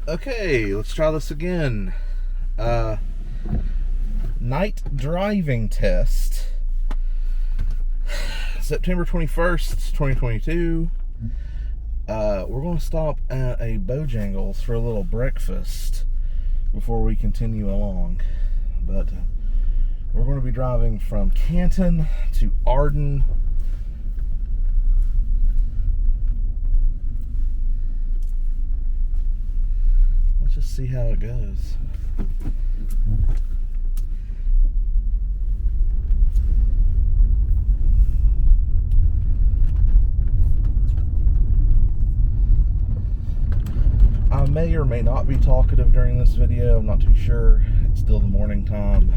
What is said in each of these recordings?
Okay, let's try this again. Night driving test. September 21st, 2022. We're going to stop at a Bojangles for a little breakfast before we continue along. But we're going to be driving from Canton to Arden. Let's just see how it goes. I may or may not be talkative during this video. I'm not too sure. It's still the morning time.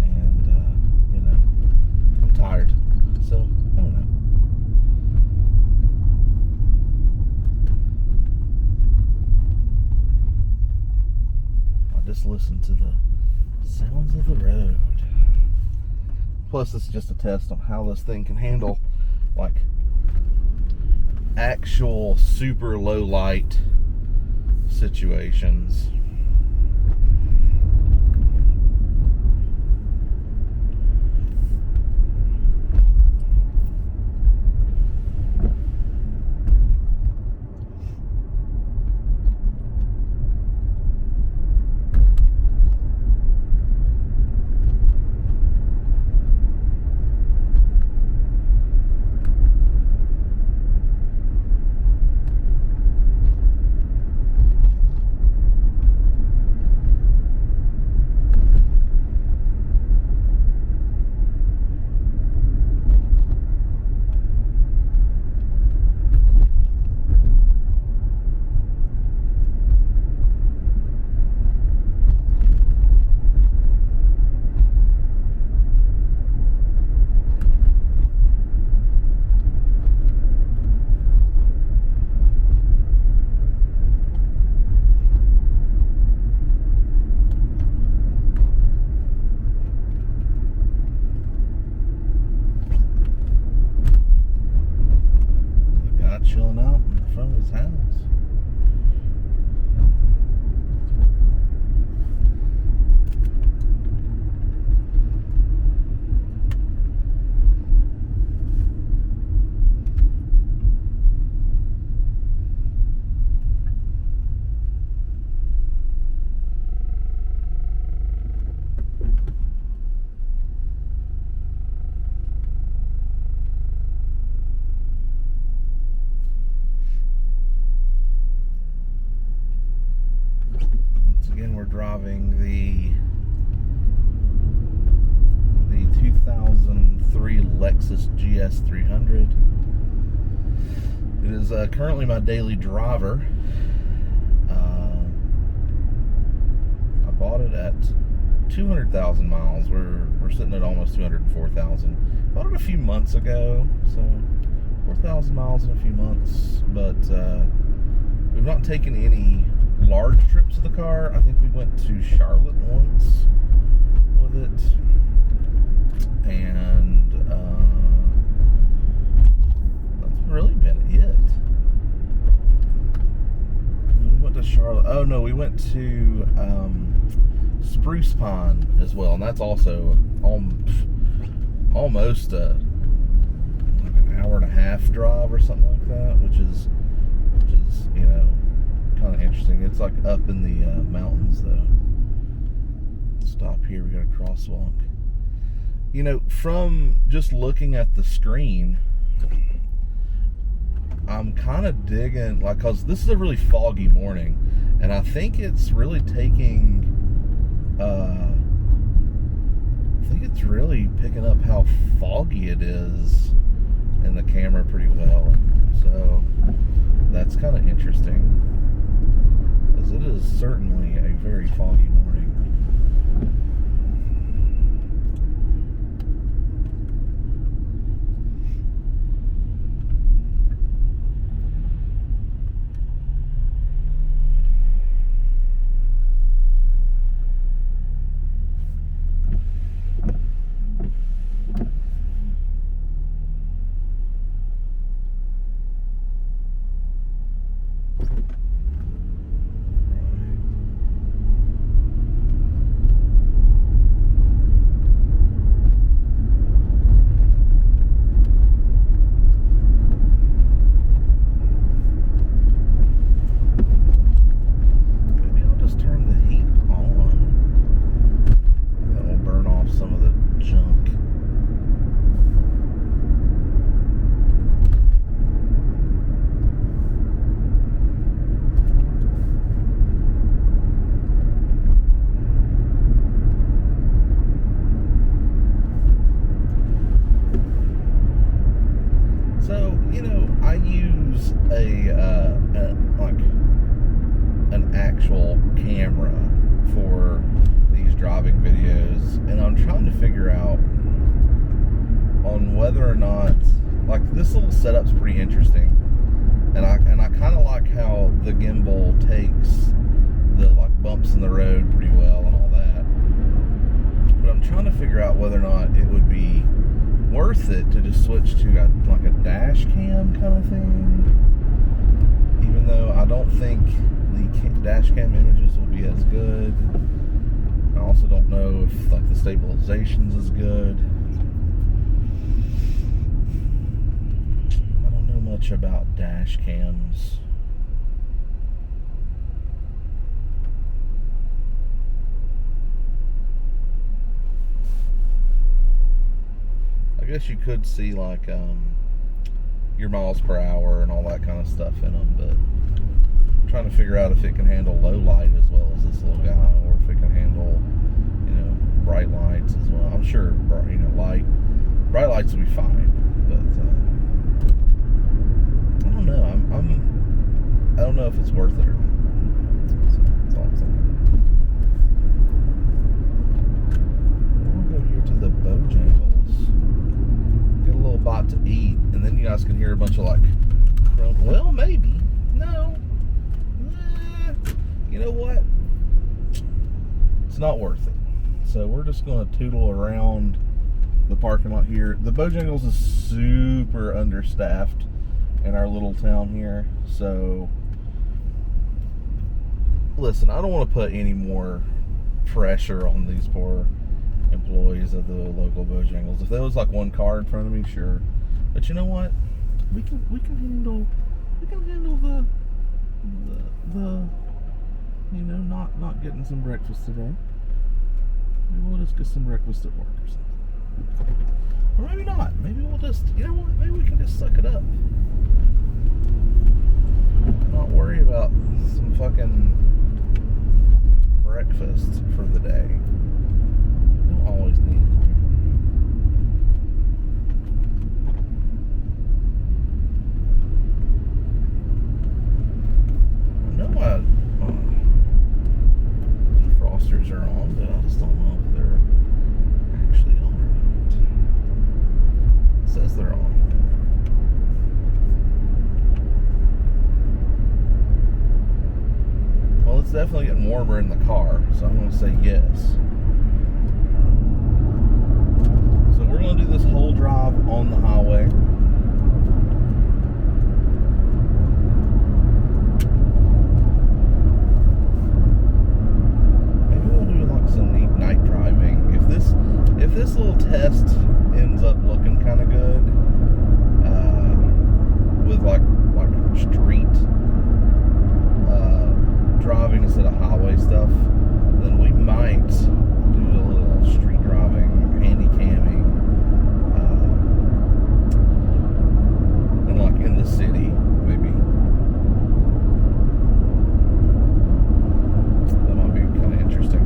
And, I'm tired. So, I don't know. I'll just listen to the sounds of the road. Plus, this is just a test on how this thing can handle, like, actual super low light situations. Chilling out in front of his house. Driving the 2003 Lexus GS 300. It is currently my daily driver. I bought it at 200,000 miles. We're sitting at almost 204,000. Bought it a few months ago, so 4,000 miles in a few months. But we've not taken any large trips of the car. I think we went to Charlotte once with it, and that's really been it. We went to Charlotte. Oh no, we went to Spruce Pine as well, and that's also almost like an hour and a half drive or something like that, which is kind of interesting. It's like up in the mountains though. Stop here, we got a crosswalk. From just looking at the screen, I'm kind of digging, like, cause this is a really foggy morning, and I think it's really taking I think it's really picking up how foggy it is in the camera pretty well. So that's kind of interesting. It is certainly a very foggy morning. like an actual camera for these driving videos, and I'm trying to figure out on whether or not, like, this little setup's pretty interesting, and I kind of like how the gimbal takes the like bumps in the road pretty well and all that, but I'm trying to figure out whether or not it would be worth it to just switch to like a dash cam kind of thing, even though I don't think the dash cam images will be as good. I also don't know if like the stabilization's as good. I don't know much about dash cams. I guess you could see like your miles per hour and all that kind of stuff in them, but I'm trying to figure out if it can handle low light as well as this little guy, or if it can handle, bright lights as well. I'm sure, bright lights will be fine, but I don't know. I don't know if it's worth it or not. So that's all I'm saying. We'll go here to the Bojangles, get a little bite to eat, and then you guys can hear a bunch of like well, maybe. No. You know what? It's not worth it. So we're just going to tootle around the parking lot here. The Bojangles is super understaffed in our little town here. So, listen, I don't want to put any more pressure on these poor employees of the local Bojangles. If there was like one car in front of me, sure. But you know what? We can handle the not getting some breakfast today. Maybe we'll just get some breakfast at work or something. Or maybe not. Maybe we'll just, maybe we can just suck it up. Not worry about some fucking breakfast for the day. You don't always need it. My defrosters are on, but I just don't know if they're actually on or not. It says they're on. Well, it's definitely getting warmer in the car, so I'm going to say yes. So we're going to do this whole drive on the highway. Night driving. If this little test ends up looking kind of good, with like street driving instead of highway stuff, then we might do a little street driving, handy camming, and like in the city, maybe. That might be kind of interesting.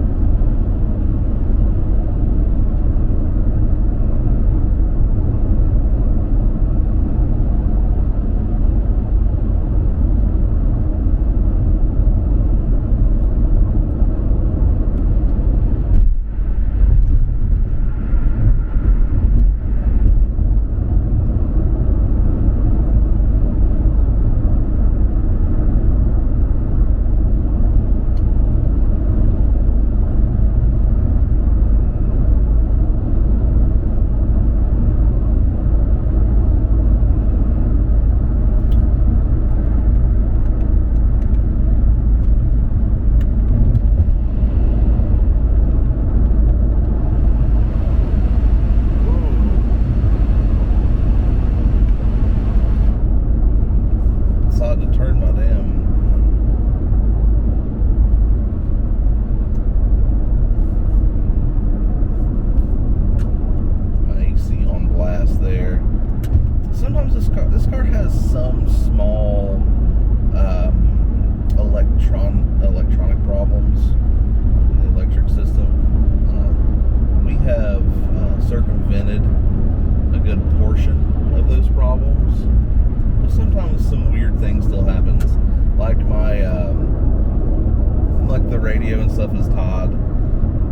radio and stuff is tied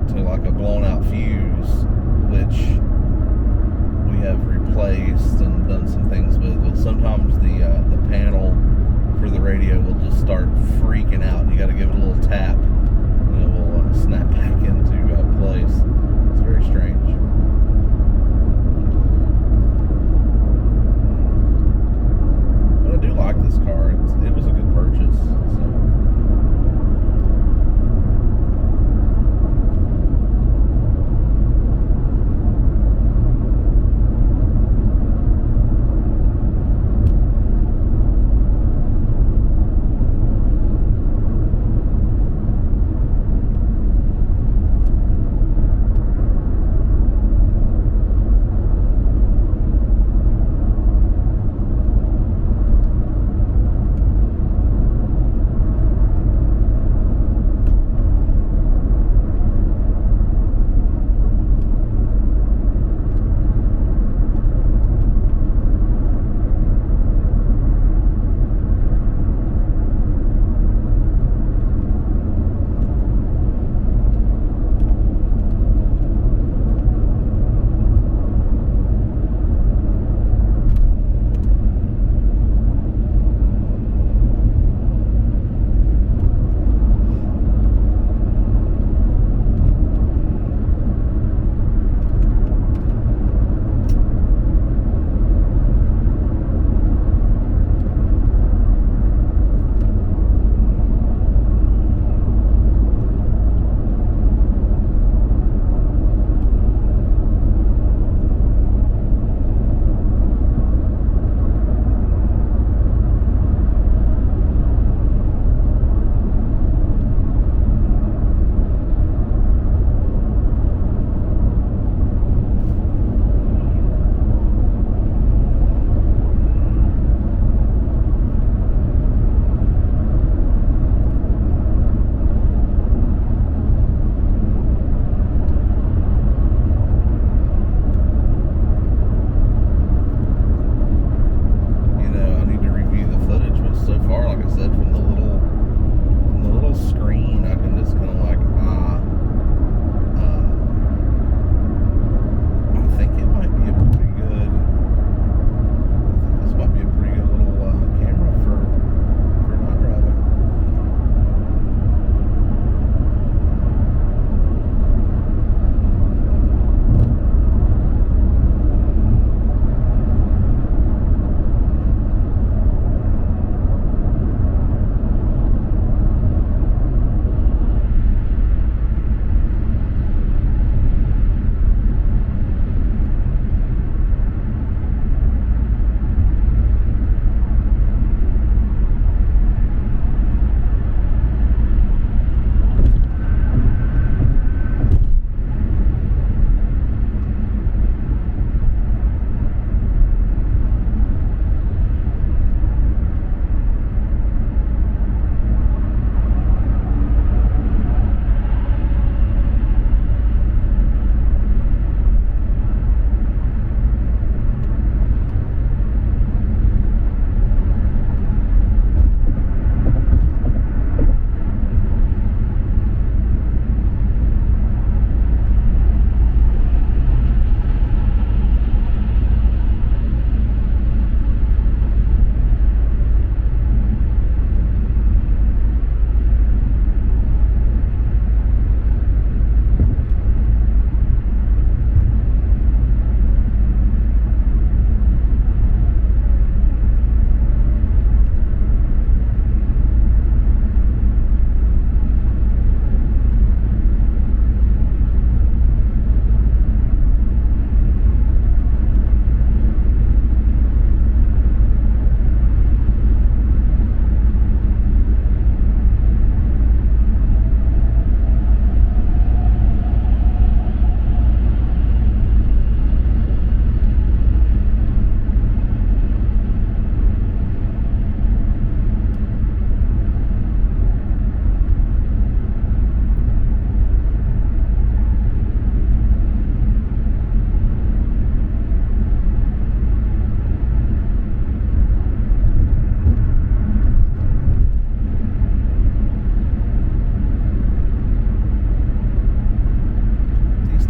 to like a blown out fuse, which we have replaced and done some things with. But sometimes the panel for the radio will just start freaking out, and you got to give it a little tap, and it will snap back into place. It's very strange. But I do like this car. It was a good purchase. So.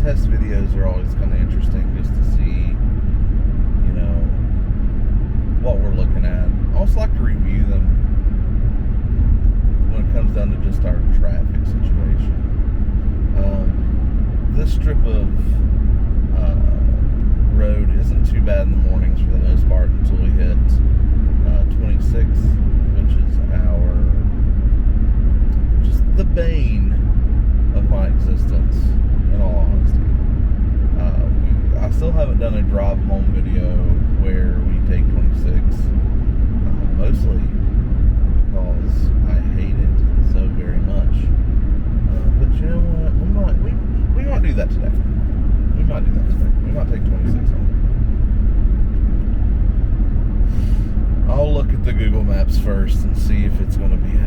test videos are always kind of interesting just to see, you know, what we're looking at. I also like to review them when it comes down to just our traffic situation. This strip of road isn't too bad in the mornings for the most part until we hit 26, which is just the bane of my existence, in all honesty. I still haven't done a drive home video where we take 26, mostly because I hate it so very much. But you know what? We might do that today. We might do that today. We might take 26 home. I'll look at the Google Maps first and see if it's going to be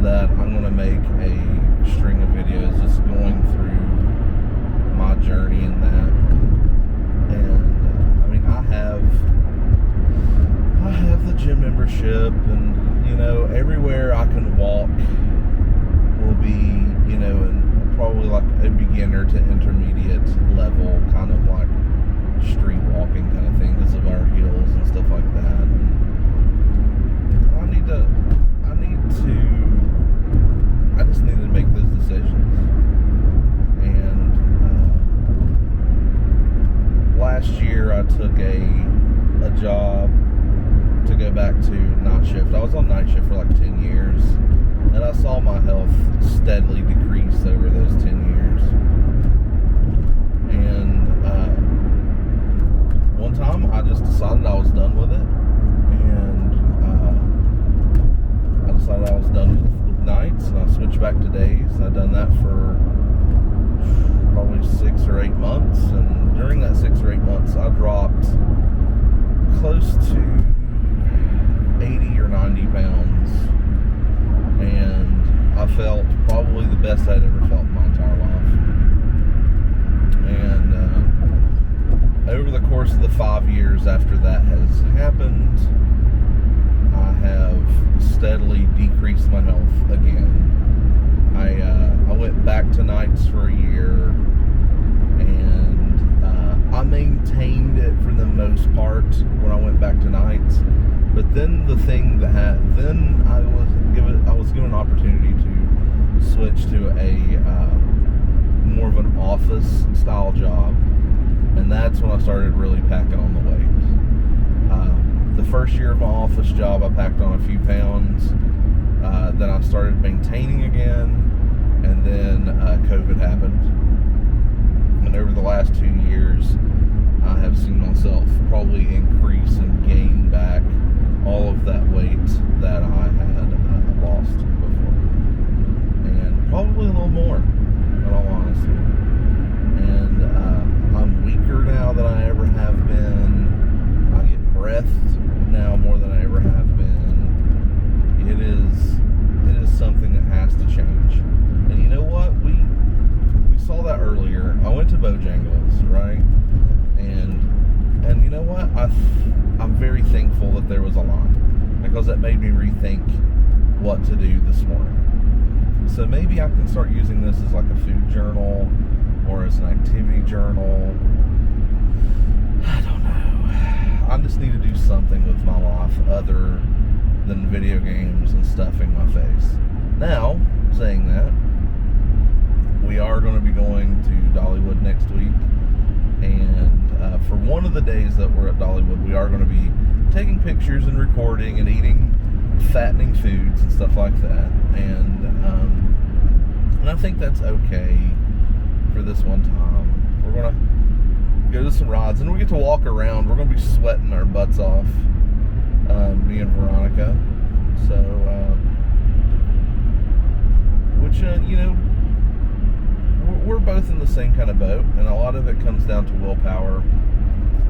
that I'm going to make a string of videos just going through my journey in that. And I mean, I have the gym membership, and you know, everywhere I can walk will be, you know, and probably like a beginner to intermediate level, kind of like street walking kind of thing because of our hills and stuff like that. And I just needed to make those decisions. And last year I took a job to go back to night shift. I was on night shift for like 10 years, and I saw my health steadily decrease over those 10 years. And one time I just decided I was done with it, and I decided I was done with nights, and I switched back to days, and I've done that for probably 6 or 8 months. And during that 6 or 8 months, I dropped close to 80 or 90 pounds, and I felt probably the best I'd ever felt in my entire life. And over the course of the 5 years after that has happened, I have steadily decreased my health again. I went back to nights for a year, and I maintained it for the most part when I went back to nights. But then the thing that then I was given an opportunity to switch to a more of an office style job, and that's when I started really packing on the weight. The first year of my office job, I packed on a few pounds. Then I started maintaining again, and then COVID happened. And over the last 2 years, I have seen myself probably increase and gain back all of that weight that I had lost before, and probably a little more, in all honesty. And I'm weaker now than I ever have been. I get breath now more than I ever have been. It is something that has to change. And you know what? We saw that earlier. I went to Bojangles, right? And you know what? I'm very thankful that there was a line, because that made me rethink what to do this morning. So maybe I can start using this as like a food journal or as an activity journal. I don't know. I just need to do something with my life other than video games and stuffing my face. Now, saying that, we are going to be going to Dollywood next week, and for one of the days that we're at Dollywood, we are going to be taking pictures and recording and eating fattening foods and stuff like that. And I think that's okay for this one time. We're going to go to some rides, and we get to walk around. We're going to be sweating our butts off, me and Veronica. So, which, you know, we're both in the same kind of boat, and a lot of it comes down to willpower,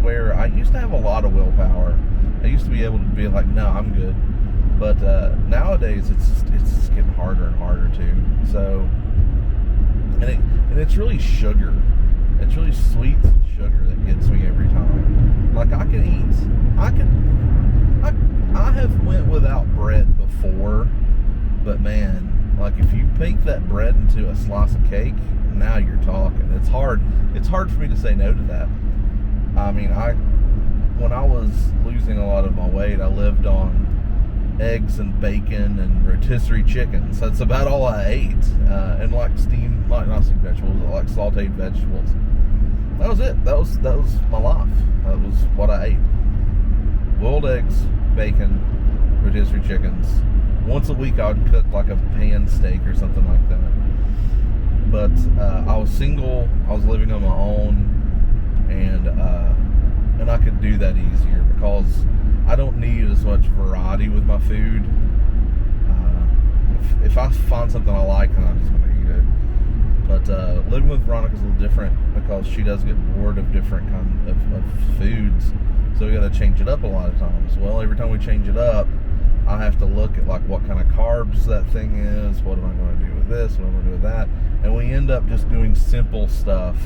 where I used to have a lot of willpower. I used to be able to be like, no, I'm good. But nowadays, it's just getting harder and harder too. So, and it's really sugar. It's really sweet sugar that gets me every time. Like, I have went without bread before, but man, like, if you make that bread into a slice of cake, now you're talking. It's hard for me to say no to that. I mean, when I was losing a lot of my weight, I lived on eggs and bacon and rotisserie chickens. That's about all I ate. And like not steamed vegetables, like sauteed vegetables. That was it. That was my life. That was what I ate. Boiled eggs, bacon, rotisserie chickens. Once a week I would cook like a pan steak or something like that. But I was single, I was living on my own, and I could do that easier because I don't need as much variety with my food. If I find something I like, then I'm just going to eat it. But living with Veronica is a little different because she does get bored of different kinds of foods, so we got to change it up a lot of times. Well, every time we change it up, I have to look at like what kind of carbs that thing is, what am I going to do with this, what am I going to do with that, and we end up just doing simple stuff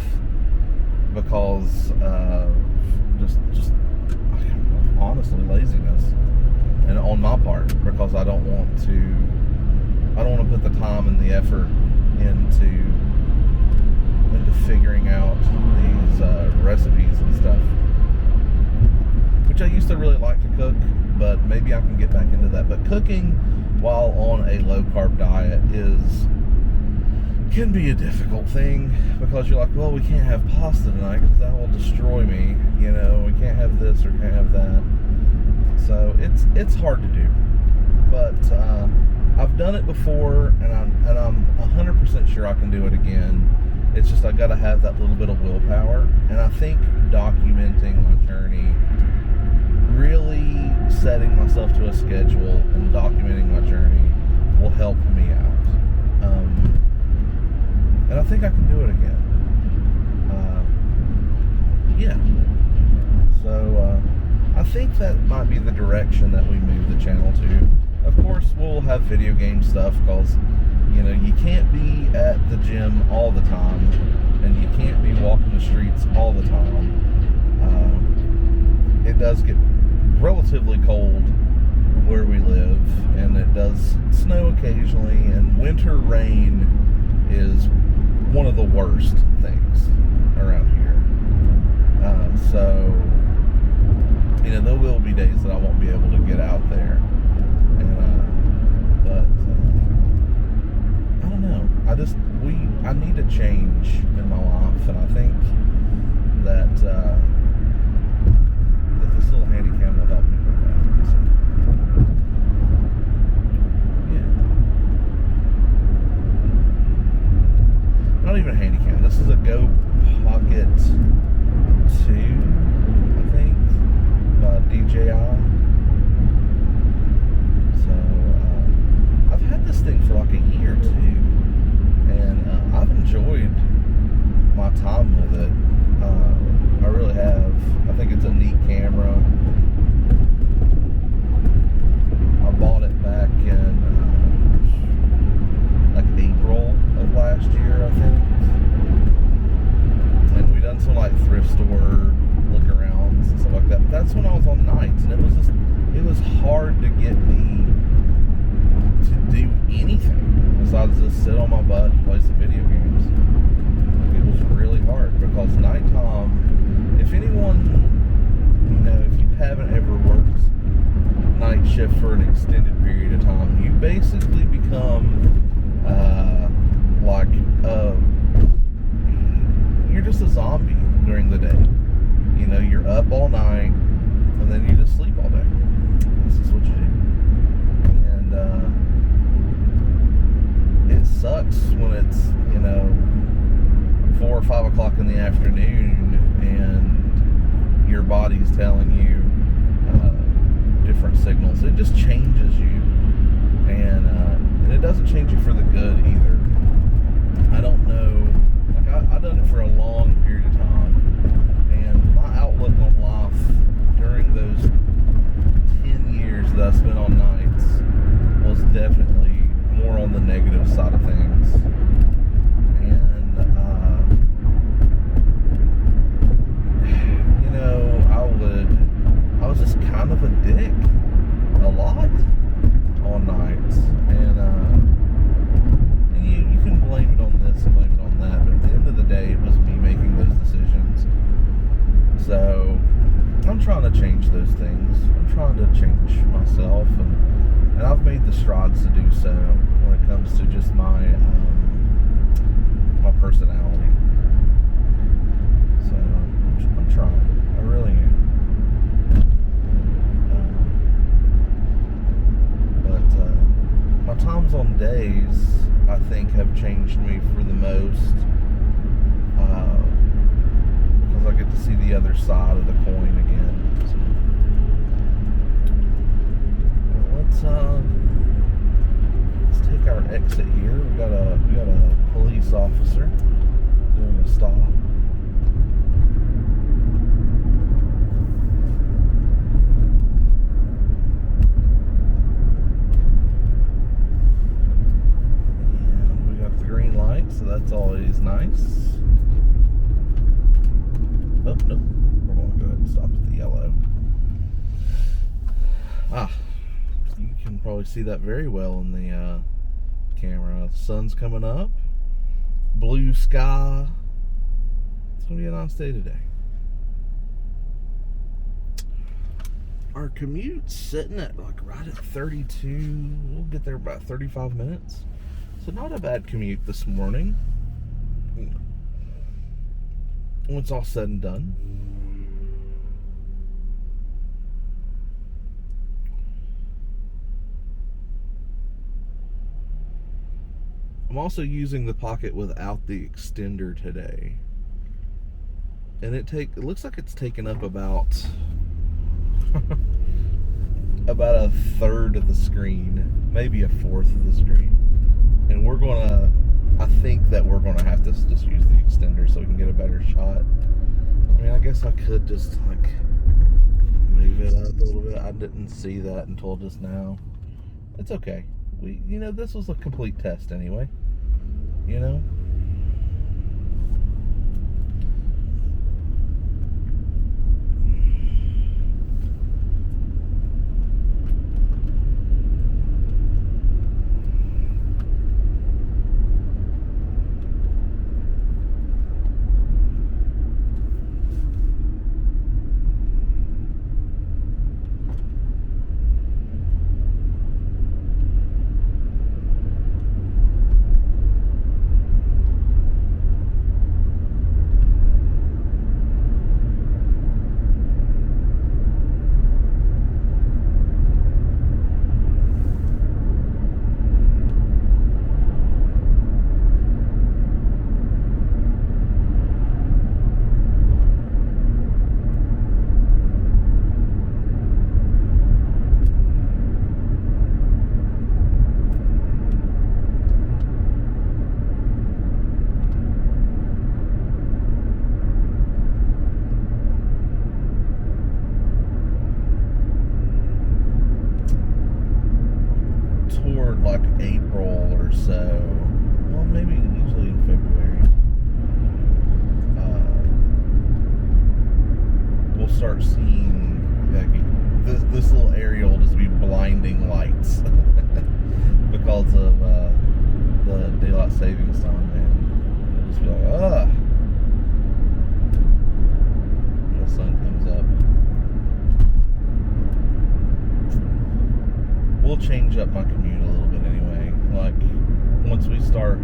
because just honestly laziness, and on my part, because I don't want to put the time and the effort into figuring out these recipes and stuff, which I used to really like to cook, but maybe I can get back into that. But cooking while on a low carb diet can be a difficult thing, because you're like, well, we can't have pasta tonight because that will destroy me, we can't have this or can't have that. So it's hard to do, but I've done it before, and I'm 100% sure I can do it again. It's just I got to have that little bit of willpower, and I think documenting my journey, really setting myself to a schedule and documenting my journey will help me out. And I think I can do it again. So I think that might be the direction that we move the channel to. Of course, we'll have video game stuff, because you can't be at the gym all the time, and you can't be walking the streets all the time. It does get relatively cold where we live, and it does snow occasionally, and winter rain is one of the worst things around here. So there will be days that I won't be able to get out there, but I don't know. I need a change in my life, and I think that this little handy cam will help me with that. So, yeah. Not even a handy cam. This is a Go Pocket 2, I think, by DJI. So I've had this thing for like a year too, and I've enjoyed my time with it. I really have. I think it's a neat camera. I bought it back in like April of last year, I think, and we done some like thrift store look arounds and stuff like that. But that's when I was on nights, and it was hard to get me to do anything besides just sit on my butt and play some video games. It was really hard, because nighttime, if anyone, if you haven't ever worked night shift for an extended period of time, you basically become you're just a zombie during the day. You're up all night, and then you just sleep all day. This is what you do. And it sucks when it's 4 or 5 o'clock in the afternoon, and your body's telling you different signals. It just changes you, and it doesn't change you for the good either. I don't know, I've done it for a long period of time, and my outlook on life during those 10 years that I spent on nights was definitely more on the negative side of things. And I was just kind of a dick a lot on nights, and you can blame it on this and blame it on that, but at the end of the day, it was me making those decisions. So I'm trying to change those things. I'm trying to change myself, and I've made the strides to do so when it comes to just my personality. So I'm trying. I really am. My times on days, I think, have changed me for the most, because I get to see the other side of the coin again. So, let's take our exit here. We got a police officer doing a stop. so that's always nice. Oh, nope. We're going to go ahead and stop at the yellow. You can probably see that very well in the camera. The sun's coming up. Blue sky. It's going to be a nice day today. Our commute's sitting at right at 32. We'll get there about 35 minutes. So not a bad commute this morning. When it's all said and done. I'm also using the Pocket without the extender today. And it looks like it's taken up about about a third of the screen, maybe a fourth of the screen. And I think that we're gonna have to just use the extender so we can get a better shot. I mean, I guess I could just move it up a little bit. I didn't see that until just now. It's okay. This was a complete test anyway. Toward April or so, well, maybe usually in February, we'll start seeing this little area will just be blinding lights because of the daylight savings time, man. It'll just be like, when the sun comes up. We'll change up my commute a little bit anyway. Once we start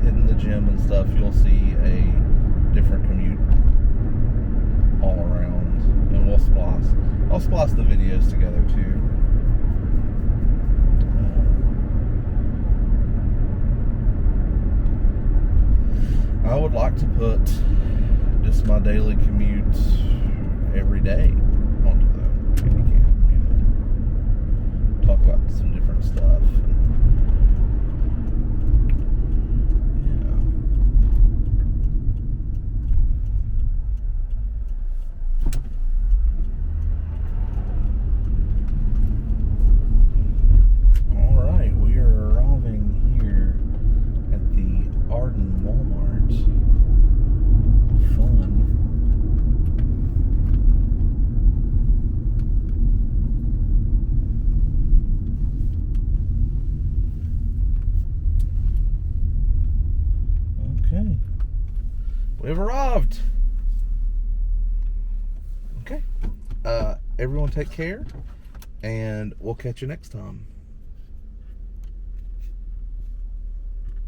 hitting the gym and stuff, you'll see a different commute all around, and I'll splice the videos together too. I would like to put just my daily commute every day onto the Handycam. Talk about some different stuff. Alright, we are arriving here at the Arden Walmart. Fun. Okay. We've arrived. Okay. Everyone take care, and we'll catch you next time.